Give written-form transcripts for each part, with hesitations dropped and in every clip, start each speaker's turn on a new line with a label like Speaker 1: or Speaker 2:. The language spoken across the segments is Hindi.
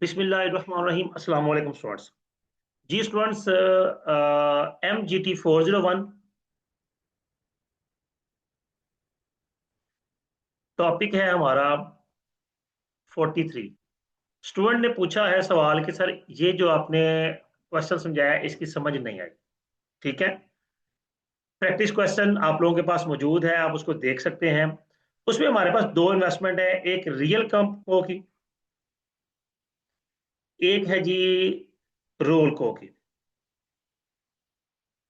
Speaker 1: बिस्मिल्लाहिर्रहमानिर्रहीम। अस्सलाम वालेकुम स्टूडेंट्स। जी स्टूडेंट्स, MGT 401 टॉपिक है हमारा 43। स्टूडेंट ने पूछा है सवाल कि सर ये जो आपने क्वेश्चन समझाया इसकी समझ नहीं आई। ठीक है, प्रैक्टिस क्वेश्चन आप लोगों के पास मौजूद है, आप उसको देख सकते हैं। उसमें हमारे पास दो इन्वेस्टमेंट है, एक रियल कंपनी की, एक है जी रोल को की।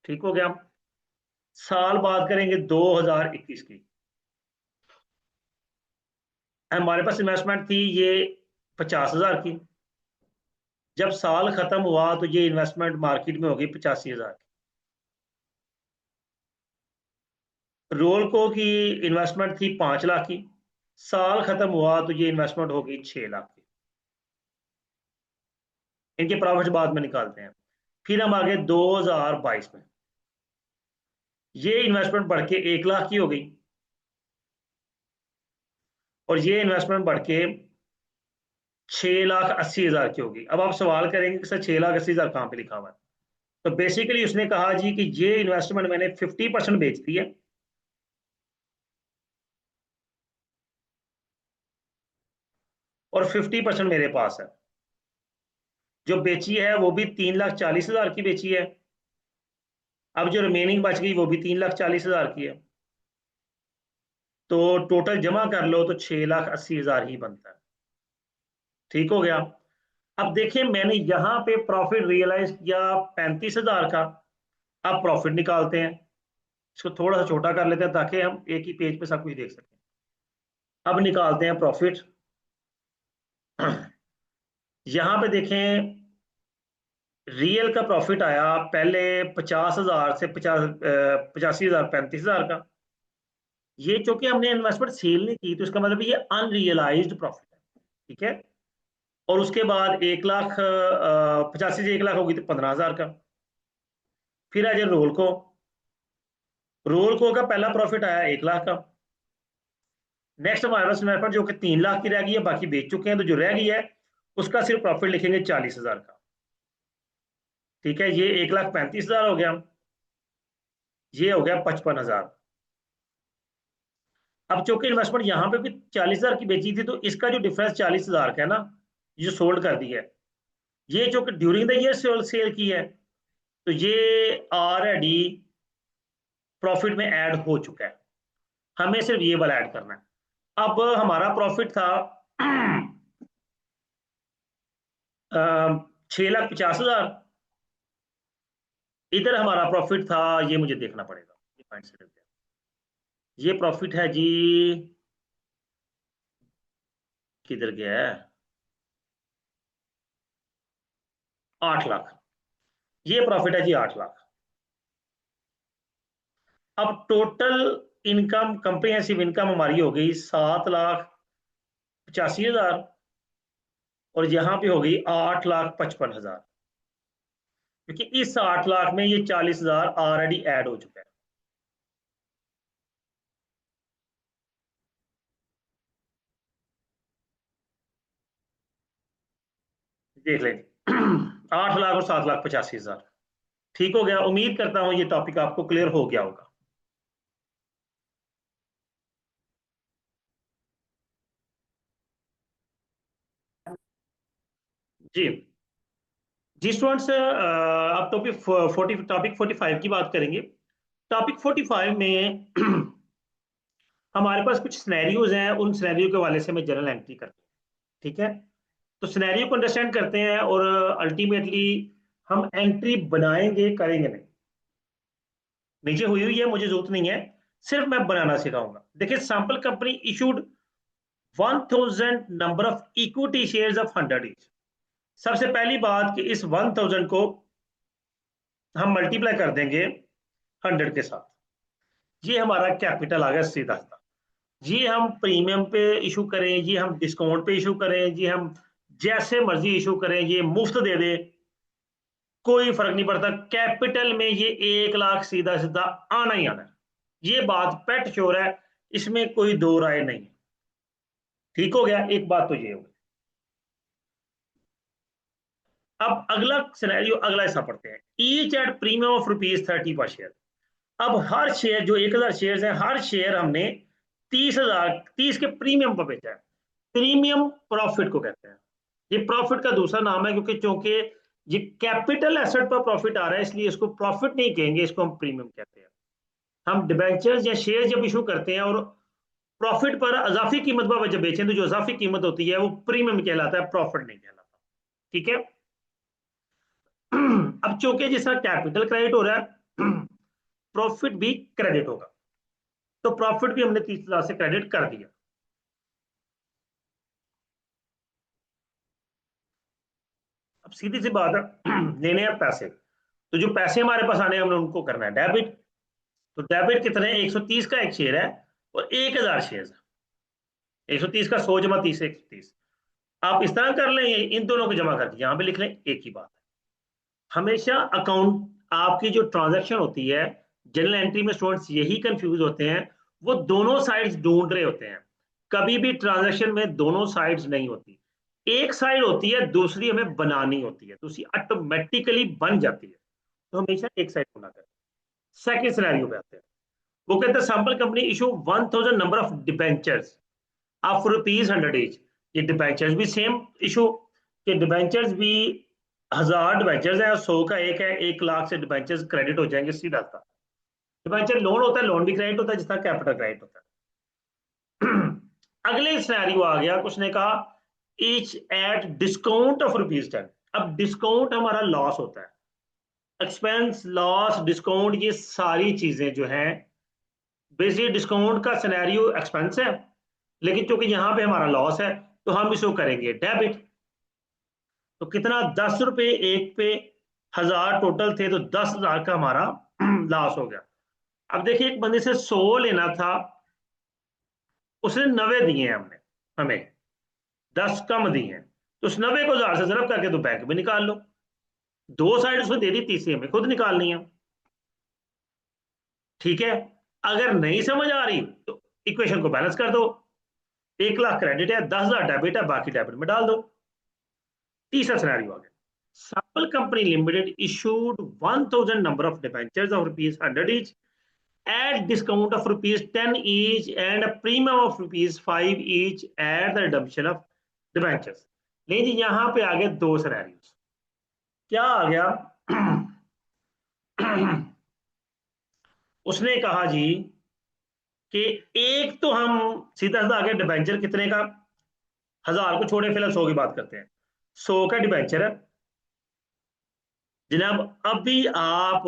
Speaker 1: ठीक हो गया। साल बात करेंगे 2021 की। हमारे पास इन्वेस्टमेंट थी ये 50,000 की। जब साल खत्म हुआ तो ये इन्वेस्टमेंट मार्केट में हो गई 85,000 की। रोलको की इन्वेस्टमेंट थी 5 लाख की। साल खत्म हुआ तो ये इन्वेस्टमेंट हो गई 6 लाख की। इनके प्रॉफिट बाद में निकालते हैं। फिर हम आगे 2022 में ये इन्वेस्टमेंट बढ़ के 1 लाख की हो गई और ये इन्वेस्टमेंट बढ़ के 6,80,000 की होगी। अब आप सवाल करेंगे कि सर 6,80,000 कहाँ पे लिखा हुआ है? तो बेसिकली उसने कहा जी कि ये इन्वेस्टमेंट मैंने 50% बेच दी है और 50% मेरे पास है। जो बेची है वो भी 3,40,000 की बेची है। अब जो रिमेनिंग बच गई वो भी 3,40,000 की है। तो टोटल जमा कर लो तो 6,80,000 ही बनता है। ठीक हो गया। अब देखिए मैंने यहां पे प्रॉफिट रियलाइज किया 35,000 का। अब प्रॉफिट निकालते हैं। इसको थोड़ा सा छोटा कर लेते हैं ताकि हम एक ही पेज पे सब कुछ देख सकें। अब निकालते हैं प्रॉफिट। यहां पे देखें, रियल का प्रॉफिट आया पहले 50,000 से 85,000, 35,000 का। ये चूंकि हमने इन्वेस्टमेंट सेल नहीं की तो इसका मतलब ये अनरियलाइज्ड प्रॉफिट है। ठीक है। और उसके बाद 1 लाख 85 से 1 लाख होगी तो 15,000 का। फिर आ जाए रोल को का पहला प्रॉफिट आया 1 लाख का। नेक्स्ट हमारे पास इन्वेस्टमेंट जो कि 3 लाख की रह गई है, बाकी बेच चुके हैं, तो जो रह गई है उसका सिर्फ प्रॉफिट लिखेंगे 40,000 का। ठीक है, ये 1,35,000 हो गया, ये हो गया 55,000। अब चूंकि इन्वेस्टमेंट यहां पे भी 40,000 की बेची थी तो इसका जो डिफरेंस 40,000 का है ना, ये सोल्ड कर दी है। ये जो कि ड्यूरिंग द ईयर सेल की है तो ये ऑलरेडी प्रॉफिट में ऐड हो चुका है। हमें सिर्फ ये वाला ऐड करना है। अब हमारा प्रॉफिट था 6,50,000। इधर हमारा प्रॉफिट था, ये मुझे देखना पड़ेगा, ये पॉइंट से गया। ये प्रॉफिट है जी, किधर गया है, 8 लाख। ये प्रॉफिट है जी 8 लाख। अब टोटल इनकम, कंप्रिहेंसिव इनकम हमारी हो गई 7,85,000 और यहां पे हो गई 8,55,000, क्योंकि इस 8 लाख में ये 40,000 ऑलरेडी ऐड हो चुका है। देख लें 8 लाख और 7,85,000। ठीक हो गया। उम्मीद करता हूं ये टॉपिक आपको क्लियर हो गया होगा। जी जी स्टूडेंट्स, अब टॉपिक 45 की बात करेंगे। टॉपिक 45 में हमारे पास कुछ सिनेरियोज हैं, उन सिनेरियो के हवाले से मैं जनरल एंट्री करता हूँ। ठीक है, तो सिनेरियो को अंडरस्टैंड करते हैं और अल्टीमेटली हम एंट्री बनाएंगे, करेंगे नहीं। नीचे हुई हुई है, मुझे जरूरत नहीं है, सिर्फ मैं बनाना सिखाऊंगा। देखिए, sample company issued 1,000 number of equity shares of 100 each. सबसे पहली बात कि इस 1,000 को हम मल्टीप्लाई कर देंगे 100 के साथ। ये हमारा कैपिटल आ गया सीधा सीधा। ये हम प्रीमियम पे इशू करें, ये हम डिस्काउंट पे इशू करें, ये हम जैसे मर्जी इशू करें, ये मुफ्त दे दे, कोई फर्क नहीं पड़ता। कैपिटल में ये 1 लाख सीधा सीधा आना ही आना है। ये बात पेट श्योर है, इसमें कोई दो राय नहीं है। ठीक हो गया, एक बात तो ये हो गई। अब अगला सिनेरियो, अगला हिस्सा पढ़ते हैं। ईच एट प्रीमियम ऑफ ₹30 पर शेयर। अब हर शेयर, जो 1,000 शेयर है, हर शेयर हमने 30 के प्रीमियम पर बेचा है। प्रीमियम प्रॉफिट को कहते हैं। ये प्रॉफिट का दूसरा नाम है, क्योंकि चूंकि ये कैपिटल एसेट पर प्रॉफिट आ रहा है, इसलिए इसको प्रॉफिट नहीं कहेंगे, इसको हम प्रीमियम कहते हैं। हम डिबेंचर्स या शेयर जब इशू करते हैं और प्रॉफिट पर अजाफी कीमत पर जब बेचें, तो जो अजाफी कीमत होती है वो प्रीमियम कहलाता है, प्रॉफिट नहीं कहलाता। ठीक है। अब चूंकि जिस तरह कैपिटल क्रेडिट हो रहा है, प्रॉफिट भी क्रेडिट होगा, तो प्रॉफिट भी हमने 30,000 से क्रेडिट कर दिया। अब सीधी सी बात है, लेने हैं पैसे, तो जो पैसे हमारे पास आने हैं हमने उनको करना है डेबिट। तो डेबिट कितने, 130 का एक शेयर है और 1,000 शेयर है। 130 का 100 जमा 30 130। आप इस तरह कर लें, इन दोनों को जमा करके यहां पे लिख लें, एक ही बात है। हमेशा अकाउंट, आपकी जो ट्रांजैक्शन होती है, जनरल एंट्री में स्टूडेंट्स यही कंफ्यूज होते हैं, वो दोनों साइड्स ढूंढ रहे होते हैं। कभी भी ट्रांजैक्शन में दोनों साइड्स नहीं होती, एक साइड होती है, दूसरी हमें बनानी होती है, दूसरी ऑटोमेटिकली बन जाती है। तो हमेशा एक साइड होना करें। सेकंड सिनेरियो पे आते हैं। वो कहते हैं sample company issue 1,000 number of debentures of ₹100 each. ये डिबेंचर्स भी सेम इशू, कि डिबेंचर्स भी 1,000 डिबेंचर्स हैं, 100 का एक है, 1,00,000 से डिबेंचर्स क्रेडिट हो जाएंगे सीधा सा। डिबेंचर लोन होता है, लोन भी क्रेडिट होता है, जिस तरह कैपिटल क्रेडिट होता है। अगले सिनेरियो आ गया, उसने कहा ईच एट डिस्काउंट ऑफ ₹10। अब डिस्काउंट हमारा लॉस होता है, एक्सपेंस, लॉस, डिस्काउंट, ये सारी चीजें जो हैं, बेसिक डिस्काउंट का सिनेरियो एक्सपेंस है, लेकिन चूंकि यहां पे हमारा लॉस है, तो हम इसको करेंगे डेबिट। तो कितना, ₹10 एक पे, 1,000 टोटल थे, तो 10,000 का हमारा लॉस हो गया। अब देखिए, एक बंदे से 100 लेना था, उसने 90 दिए हैं हमने, हमें 10 कम दिए हैं, तो उस 90 को 1,000 से जरब करके तो बैंक में निकाल लो। दो साइड उसने दे दी, तीसरी हमें खुद निकालनी है। ठीक है। अगर नहीं समझ आ रही तो इक्वेशन को बैलेंस कर दो। 1,00,000 क्रेडिट है, 10,000 डेबिट है, बाकी डेबिट में डाल दो। तीसरा सिनेरियो आ गया। सैपल company limited issued 1,000 number of debentures of ₹100 each at discount of ₹10 each and a premium of ₹5 each at the redemption of debentures। लेकिन जी यहां पे आ गए दो सिनेरियोस। क्या आ गया? उसने कहा जी कि एक तो हम सीधा सीधा आगे, डिबेंचर कितने का, 1,000 को छोड़े, फिलहाल 100 की बात करते हैं। 100 का डिबेंचर है जनाब, अभी आप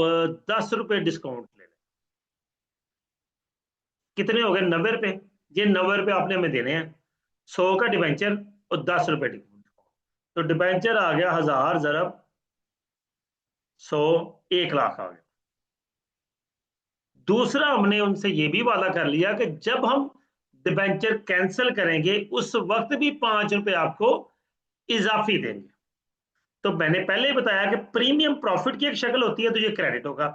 Speaker 1: ₹10 डिस्काउंट ले लें, कितने हो गए, ₹90। ये ₹90 आपने हमें देने हैं, 100 का डिबेंचर और ₹10 डिस्काउंट। तो डिबेंचर आ गया 1,000 जरब 100, 1,00,000 आ गया। दूसरा, हमने उनसे ये भी वादा कर लिया कि जब हम डिबेंचर कैंसिल करेंगे, उस वक्त भी ₹5 आपको इजाफी देंगे। तो मैंने पहले ही बताया कि प्रीमियम प्रॉफिट की एक शक्ल होती है, तो ये क्रेडिट होगा।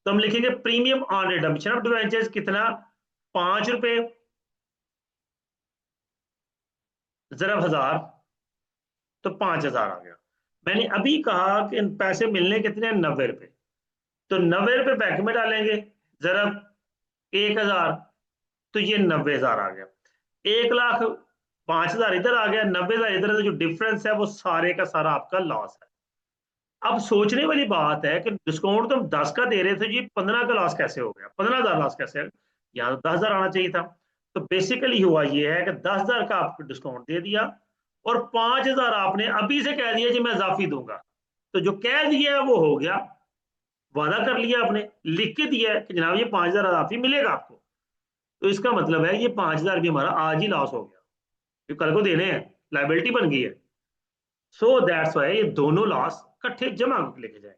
Speaker 1: तो हम लिखेंगे premium on redemption of debentures, कितना, ₹5 जरब 1,000, तो 5,000 आ गया। मैंने अभी कहा कि पैसे मिलने कितने हैं, ₹90। तो ₹90 बैंक में डालेंगे, जरब 1,000, तो ये 90,000 आ गया। 1,00,000, 5,000 इधर आ गया, 90,000 इधर, तो जो डिफरेंस है वो सारे का सारा आपका लॉस है। अब सोचने वाली बात है कि डिस्काउंट तो हम 10 का दे रहे थे जी, 15 का लॉस कैसे हो गया, 15,000 लॉस कैसे है? यहाँ तो 10,000 आना चाहिए था। तो बेसिकली हुआ ये है कि 10,000 का आपको डिस्काउंट दे दिया और 5,000 आपने अभी से कह दिया जी मैं इजाफी दूंगा। तो जो कह दिया है वो हो गया, वादा कर लिया आपने, लिख के दिया है कि जनाब ये 5,000 इजाफी मिलेगा आपको। तो इसका मतलब है ये 5,000 भी हमारा आज ही लॉस हो गया, ये कल को देने हैं, लाइबिलिटी बन गई है। सो दैट्स वाई ये दोनों लॉस इकट्ठे जमा लेके जाए।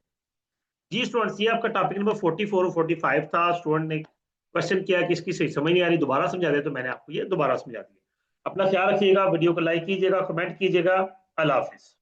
Speaker 1: जी स्टूडेंट्स, ये आपका टॉपिक नंबर 44 और 45 था। स्टूडेंट ने क्वेश्चन किया कि इसकी सही समझ नहीं आ रही, दोबारा समझा दे, तो मैंने आपको ये दोबारा समझा दिया। अपना ख्याल रखिएगा, वीडियो को लाइक कीजिएगा, कमेंट कीजिएगा। अल्लाह हाफिज।